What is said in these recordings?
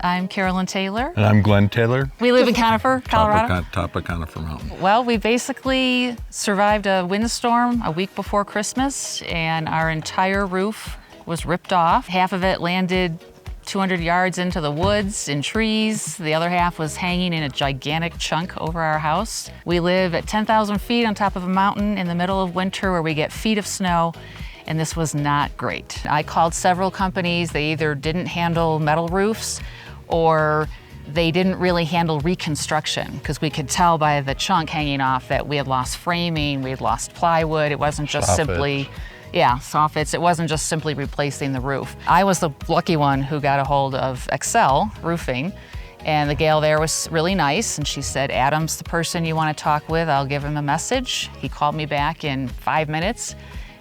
I'm Carolyn Taylor. And I'm Glenn Taylor. We live in Conifer, Colorado. Top of Conifer Mountain. Well, we basically survived a windstorm a week before Christmas, and our entire roof was ripped off. Half of it landed 200 yards into the woods in trees. The other half was hanging in a gigantic chunk over our house. We live at 10,000 feet on top of a mountain in the middle of winter where we get feet of snow, and this was not great. I called several companies. They either didn't handle metal roofs or they didn't really handle reconstruction, because we could tell by the chunk hanging off that we had lost framing, we had lost plywood. It wasn't just simply, soffits. It wasn't just simply replacing the roof. I was the lucky one who got a hold of Excel Roofing, and the gal there was really nice, and she said, Adam's the person you want to talk with. I'll give him a message. He called me back in 5 minutes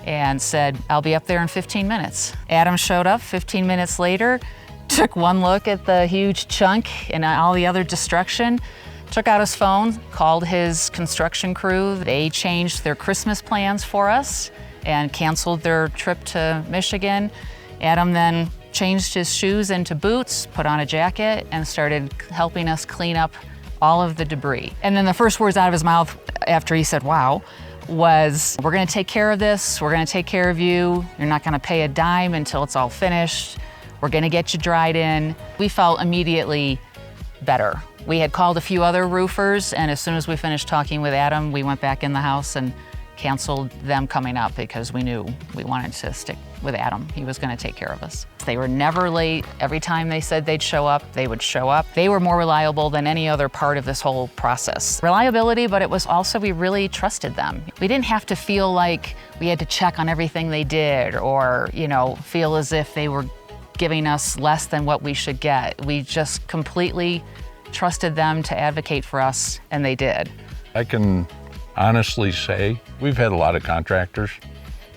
and said, I'll be up there in 15 minutes. Adam showed up 15 minutes later, took one look at the huge chunk and all the other destruction, took out his phone, called his construction crew. They changed their Christmas plans for us and canceled their trip to Michigan. Adam then changed his shoes into boots, put on a jacket, and started helping us clean up all of the debris. And then the first words out of his mouth after he said, wow, was, we're gonna take care of this, we're gonna take care of you, you're not gonna pay a dime until it's all finished. We're gonna get you dried in. We felt immediately better. We had called a few other roofers, and as soon as we finished talking with Adam, we went back in the house and canceled them coming up because we knew we wanted to stick with Adam. He was gonna take care of us. They were never late. Every time they said they'd show up, they would show up. They were more reliable than any other part of this whole process. Reliability, but it was also, we really trusted them. We didn't have to feel like we had to check on everything they did or, feel as if they were giving us less than what we should get. We just completely trusted them to advocate for us, and they did. I can honestly say we've had a lot of contractors.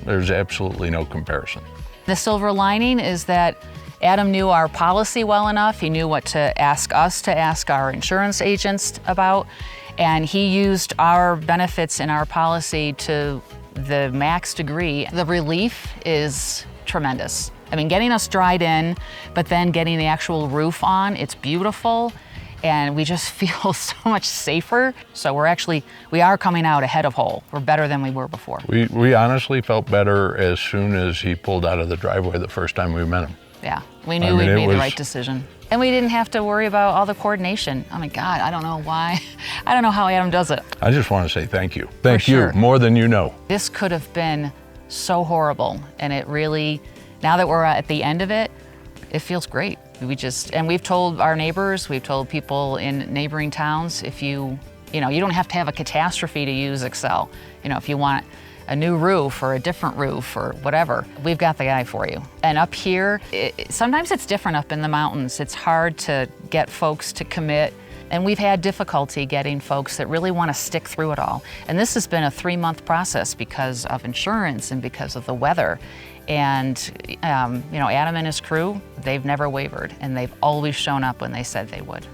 There's absolutely no comparison. The silver lining is that Adam knew our policy well enough. He knew what to ask us to ask our insurance agents about, and he used our benefits in our policy to the max degree. The relief is tremendous. I mean, getting us dried in, but then getting the actual roof on, it's beautiful, and we just feel so much safer. So we are coming out ahead of whole. We're better than we were before. We honestly felt better as soon as he pulled out of the driveway the first time we met him. Yeah, we knew we'd made the right decision. And we didn't have to worry about all the coordination. Oh my God, I don't know why. I don't know how Adam does it. I just want to say thank you. Thank you, more than you know. This could have been so horrible, and it really, now that we're at the end of it, it feels great. And we've told our neighbors, we've told people in neighboring towns, if you don't have to have a catastrophe to use Excel. If you want a new roof or a different roof or whatever, we've got the guy for you. And up here, sometimes it's different up in the mountains. It's hard to get folks to commit. And we've had difficulty getting folks that really want to stick through it all. And this has been a 3-month process because of insurance and because of the weather. And Adam and his crew, they've never wavered, and they've always shown up when they said they would.